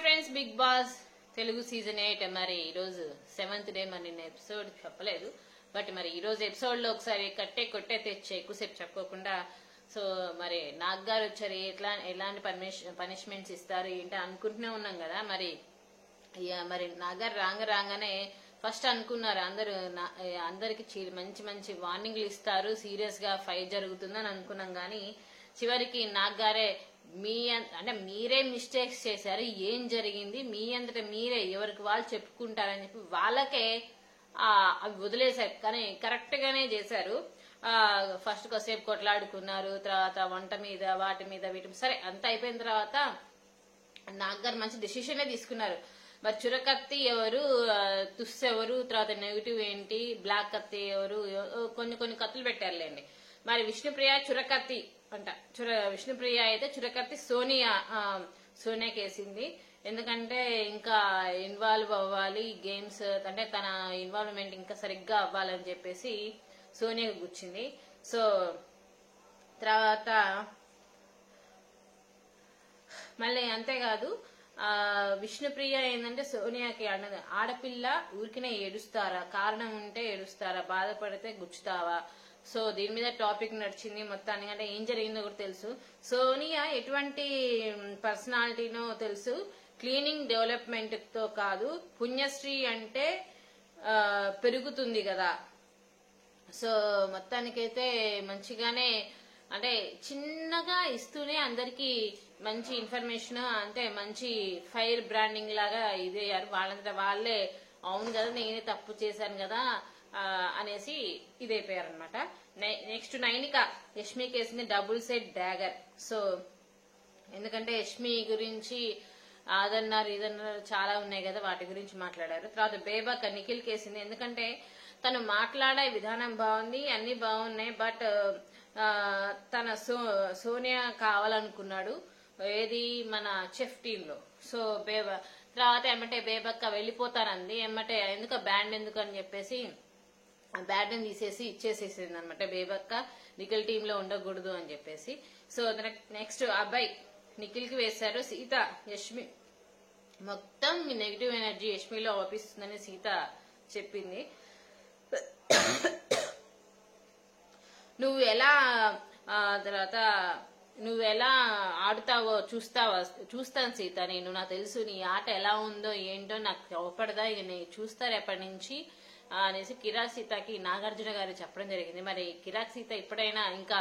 Friends, Bigg Boss Telugu season 8 మరి ఈరోజు 7th day. మరి నిన్న ఎపిసోడ్ చెప్పలేదు, బట్ మరి ఈరోజు ఎపిసోడ్ లో ఒకసారి కొట్టే తెచ్చే ఎక్కువసేపు చెప్పుకోకుండా సో మరి నాగ్ గారు వచ్చారు, ఎలాంటి పనిష్మెంట్స్ ఇస్తారు ఏంటి అనుకుంటూనే ఉన్నాం కదా. మరి నాగ్ గారు రాగానే ఫస్ట్ అనుకున్నారు అందరికి మంచి మంచి వార్నింగ్లు ఇస్తారు, సీరియస్ గా ఫైట్ జరుగుతుందని అనుకున్నాం. గానీ చివరికి నాగ్ గారే మీరే మిస్టేక్స్ చేశారు, ఏం జరిగింది మీ అంతటా మీరే ఎవరికి వాళ్ళు చెప్పుకుంటారని చెప్పి వాళ్ళకే అవి వదిలేశారు. కానీ కరెక్ట్ గానే చేశారు. ఫస్ట్ కొద్దిసేపు కొట్లాడుకున్నారు, తర్వాత వంట మీద వాటి మీద వీటి సరే అంత అయిపోయిన తర్వాత నాగ్ గారు మంచి డెసిషనే తీసుకున్నారు. మరి చురకత్తి ఎవరు, తుస్ ఎవరు, తర్వాత నెగిటివ్ ఏంటి, బ్లాక్ కత్తి ఎవరు, కొన్ని కత్తులు పెట్టారులేండి. మరి విష్ణుప్రియ చురకత్తి అంట. విష్ణుప్రియ అయితే చురకత్తి సోనియాకి వేసింది. ఎందుకంటే ఇంకా ఇన్వాల్వ్ అవ్వాలి గేమ్స్, అంటే తన ఇన్వాల్వ్మెంట్ ఇంకా సరిగ్గా అవ్వాలని చెప్పేసి సోనియాకి కూర్చుంది. సో తర్వాత మళ్ళీ అంతేకాదు, విష్ణుప్రియ ఏంటంటే సోనియాకి అన్నది, ఆడపిల్ల ఊరికినే ఏడుస్తారా, కారణం ఉంటే ఏడుస్తారా, బాధపడితే గుచ్చుతావా. సో దీని మీద టాపిక్ నడిచింది మొత్తానికి. అంటే ఏం జరిగిందో కూడా తెలుసు. సోనియా ఎటువంటి పర్సనాలిటీనో తెలుసు, క్లీనింగ్ డెవలప్మెంట్ తో కాదు, పుణ్యశ్రీ అంటే పెరుగుతుంది కదా. సో మొత్తానికైతే మంచిగానే, అంటే చిన్నగా ఇస్తూనే అందరికి మంచి ఇన్ఫర్మేషన్, అంటే మంచి ఫైర్ బ్రాండింగ్ లాగా ఇదయ్యారు. వాళ్ళంతా వాళ్ళే అవును కదా నేనే తప్పు చేశాను కదా అనేసి ఇదైపోయారు అనమాట. నెక్స్ట్ నైనిక యష్మికి వేసింది డబుల్ సెట్ డాగర్. సో ఎందుకంటే యష్మి గురించి అదన్నారు ఇదన్నారు చాలా ఉన్నాయి కదా, వాటి గురించి మాట్లాడారు. తర్వాత బేబక్ నిఖిల్ కేసింది. ఎందుకంటే తను మాట్లాడే విధానం బాగుంది, అన్ని బాగున్నాయి, బట్ తన సోనియా కావాలనుకున్నాడు ఏది మన చెఫ్ టీమ్ లో. సో తర్వాత ఏమంటే బేబక్క వెళ్ళిపోతానంది, ఏమంటే ఎందుకు బ్యాండ్ ఎందుకు అని చెప్పేసి బ్యాట్ ని తీసేసి ఇచ్చేసేసింది అనమాట. బేబక్క నిఖిల్ టీమ్ లో ఉండకూడదు అని చెప్పేసి. సో నెక్స్ట్ అబ్బాయి నిఖిల్ కి వేశారు. సీత యష్మి మొత్తం నెగిటివ్ ఎనర్జీ యష్మిలో ఆపిస్తుందని సీత చెప్పింది. నువ్వు ఎలా ఆడుతావో చూస్తాను సీత, నాకు తెలుసు నీ ఆట ఎలా ఉందో ఏంటో నాకు అవపడదా, ఇక నేను చూస్తారు ఎప్పటి నుంచి అనేసి కిరాక్ సీతకి నాగార్జున గారు చెప్పడం జరిగింది. మరి కిరాక్ సీత ఇప్పుడైనా ఇంకా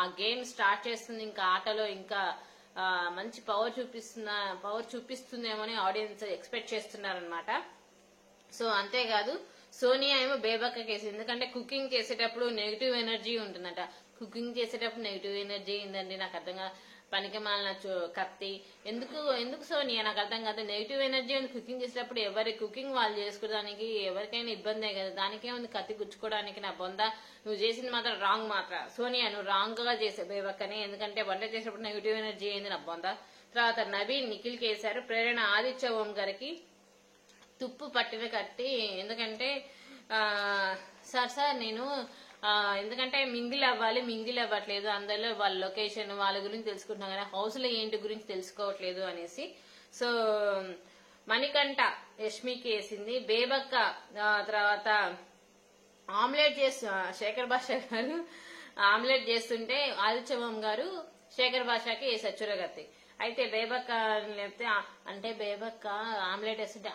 ఆ గేమ్ స్టార్ట్ చేస్తుంది, ఇంకా ఆటలో ఇంకా మంచి పవర్ చూపిస్తుందేమో ఆడియన్స్ ఎక్స్పెక్ట్ చేస్తున్నారనమాట. సో అంతేకాదు సోనియా ఏమో బేబక్క కేసు, ఎందుకంటే కుకింగ్ చేసేటప్పుడు నెగిటివ్ ఎనర్జీ ఉంటుందట. కుకింగ్ చేసేటప్పుడు నెగిటివ్ ఎనర్జీ ఏందండి నాకు అర్థంగా, పనికి మాలిన కత్తి ఎందుకు సోనియా నాకు అర్థం కాదు. నెగిటివ్ ఎనర్జీ ఉంది కుకింగ్ చేసేటప్పుడు, ఎవరి కుకింగ్ వాళ్ళు చేసుకోవడానికి ఎవరికైనా ఇబ్బందే కదా, దానికే ఉంది కత్తి గుచ్చుకోవడానికి. నా బొంద నువ్వు చేసింది మాత్రం రాంగ్ మాత్రం సోనియా, నువ్వు రాంగ్ గా చేసే బేబక్కని, ఎందుకంటే వంట చేసేటప్పుడు నెగిటివ్ ఎనర్జీ అయింది నా బొంద. తర్వాత నవీన్ నిఖిల్ కేసారు. ప్రేరణ ఆదిత్య ఓం గారికి తుప్పు పట్టిన కట్టి, ఎందుకంటే సార్ నేను ఎందుకంటే మింగిల్ అవ్వట్లేదు, అందులో వాళ్ళ లొకేషన్ వాళ్ళ గురించి తెలుసుకుంటున్నాం కానీ హౌస్ లో ఏంటి గురించి తెలుసుకోవట్లేదు అనేసి. సో మణికంఠ యష్మికి వేసింది. బేబక్క తర్వాత ఆమ్లెట్ శేఖర్ భాష గారు ఆమ్లెట్ చేస్తుంటే ఆదిత్యవం గారు శేఖర్ భాషకి వేసారు చురగత్తి. అయితే బేబక్క లేకపోతే అంటే బేబక్క ఆమ్లెట్ వేస్తుంటే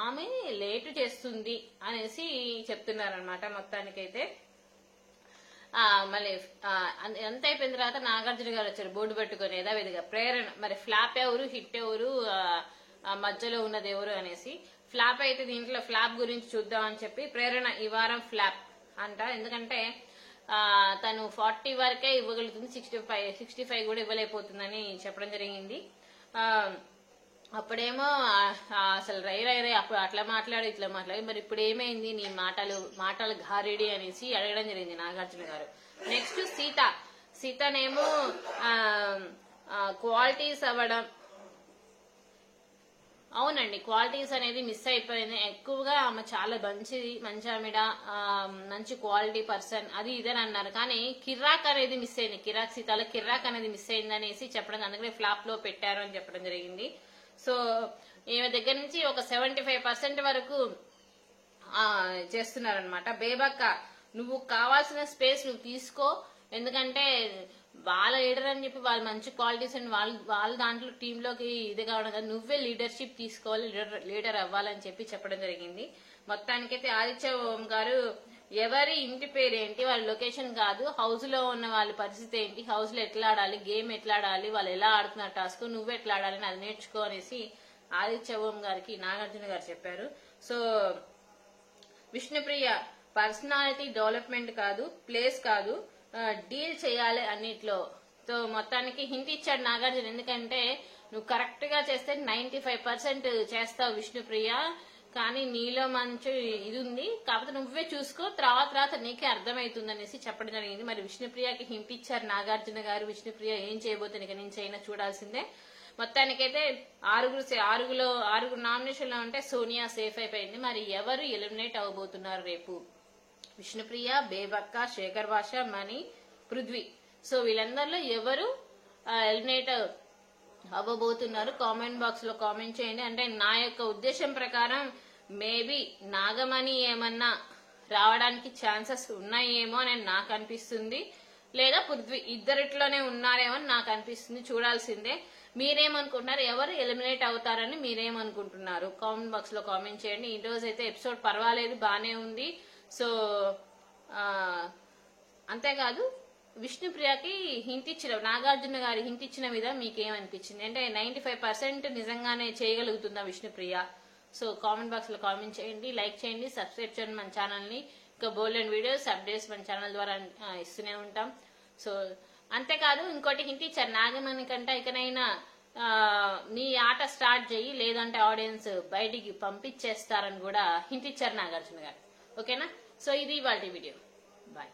ఆమె లేటు చేస్తుంది అనేసి చెప్తున్నారనమాట. మొత్తానికైతే మళ్ళీ ఎంత అయిపోయిన తర్వాత నాగార్జున గారు వచ్చారు బోర్డు పెట్టుకుని యథావిధిగా. ప్రేరణ మరి ఫ్లాప్ ఎవరు హిట్ ఎవరు మధ్యలో ఉన్నది ఎవరు అనేసి. ఫ్లాప్ అయితే దీంట్లో ఫ్లాప్ గురించి చూద్దామని చెప్పి ప్రేరణ ఈ వారం ఫ్లాప్ అంట. ఎందుకంటే తను 40 వరకే ఇవ్వగలుగుతుంది, 65 కూడా ఇవ్వలేకపోతుందని చెప్పడం జరిగింది. అప్పుడేమో అసలు రై అప్పుడు అట్లా మాట్లాడు ఇట్లా మాట్లాడి, మరి ఇప్పుడు ఏమైంది నీ మాటలు ఘారిడి అనేసి అడగడం జరిగింది నాగార్జున గారు. నెక్స్ట్ సీతనేమో క్వాలిటీస్ అవ్వడం, అవునండి క్వాలిటీస్ అనేది మిస్ అయిపోయింది. ఎక్కువగా ఆమె చాలా మంచి ఆమెడ, మంచి క్వాలిటీ పర్సన్ అది ఇదని అన్నారు, కానీ కిర్రాక్ అనేది మిస్ అయింది. కిరాక్ సీతాలో కిర్రాక్ అనేది మిస్ అయింది అనేసి చెప్పడం, అందుకనే ఫ్లాప్ లో పెట్టారు అని చెప్పడం జరిగింది. సో ఈమె దగ్గర నుంచి ఒక 75% వరకు చేస్తున్నారనమాట. బేబక్క నువ్వు కావాల్సిన స్పేస్ నువ్వు తీసుకో, ఎందుకంటే వాళ్ళ లీడర్ అని చెప్పి వాళ్ళు మంచి క్వాలిటీస్ అండ్ వాళ్ళ దాంట్లో టీంలోకి ఇది కావడం కదా, నువ్వే లీడర్షిప్ తీసుకోవాలి, లీడర్ అవ్వాలని చెప్పి చెప్పడం జరిగింది. మొత్తానికైతే ఆదిత్య ఓం గారు ఎవరి ఇంటి పేరు ఏంటి, వాళ్ళ లొకేషన్ కాదు, హౌస్ లో ఉన్న వాళ్ళ పరిస్థితి ఏంటి, హౌస్ లో ఎట్లా ఆడాలి, గేమ్ ఎట్లా ఆడాలి, వాళ్ళు ఎలా ఆడుతున్నారు టాస్క్, నువ్వు ఎట్లా ఆడాలి అది నేర్చుకో అనేసి ఆదిత్య ఓం గారికి నాగార్జున గారు చెప్పారు. సో విష్ణుప్రియ పర్సనాలిటీ డెవలప్మెంట్ కాదు, ప్లేస్ కాదు, డీల్ చేయాలి అన్నిట్లో. సో మొత్తానికి హింట్ ఇచ్చాడు నాగార్జున, ఎందుకంటే నువ్వు కరెక్ట్ గా చేస్తే 95% చేస్తావు విష్ణుప్రియ, కానీ నీలో మంచి ఇది ఉంది, కాకపోతే నువ్వే చూసుకో, తర్వాత నీకే అర్థమవుతుంది అనేసి చెప్పడం జరిగింది. మరి విష్ణుప్రియకి హింట్ ఇచ్చారు నాగార్జున గారు. విష్ణుప్రియ ఏం చేయబోతుంది ఇక నుంచి అయినా చూడాల్సిందే. మొత్తానికైతే ఆరుగురు నామినేషన్ లో ఉంటే సోనియా సేఫ్ అయిపోయింది. మరి ఎవరు ఎలిమినేట్ అవ్వబోతున్నారు రేపు? విష్ణుప్రియ, బేబక్క, శేఖర్ భాష, మణి, పృథ్వీ. సో వీళ్ళందరిలో ఎవరు ఎలిమినేట్ అవ్వబోతున్నారు కామెంట్ బాక్స్ లో కామెంట్ చేయండి. అంటే నా యొక్క ఉద్దేశం ప్రకారం మేబీ నాగమణి ఏమన్నా రావడానికి ఛాన్సెస్ ఉన్నాయేమో అని నాకు అనిపిస్తుంది, లేదా పృథ్వీ, ఇద్దరిట్లోనే ఉన్నారేమో అని నాకు అనిపిస్తుంది. చూడాల్సిందే. మీరేమనుకుంటున్నారు, ఎవరు ఎలిమినేట్ అవుతారని మీరేమనుకుంటున్నారు కామెంట్ బాక్స్ లో కామెంట్ చేయండి. ఈ రోజు అయితే ఎపిసోడ్ పర్వాలేదు, బానే ఉంది. సో అంతేకాదు విష్ణుప్రియకి హింట్ ఇచ్చిన నాగార్జున గారి హింట్ ఇచ్చిన మీద మీకేమనిపించింది? అంటే 95% నిజంగానే చేయగలుగుతుందా విష్ణుప్రియ? సో కామెంట్ బాక్స్ లో కామెంట్ చేయండి, లైక్ చేయండి, సబ్స్క్రైబ్ చేయండి మన ఛానల్ ని. ఇంకా బోల్డ్ అండ్ వీడియోస్ అప్డేట్స్ మన ఛానల్ ద్వారా ఇస్తూనే ఉంటాం. సో అంతేకాదు ఇంకోటి హింట్ ఇచ్చారు, నాగమణి కంటే ఇకనైనా నీ ఆట స్టార్ట్ చెయ్యి, లేదంటే ఆడియన్స్ బయటికి పంపించేస్తారని కూడా హింట్ ఇచ్చారు నాగార్జున గారు. ఓకేనా? సో ఇది ఇవాల్టి వీడియో. బాయ్.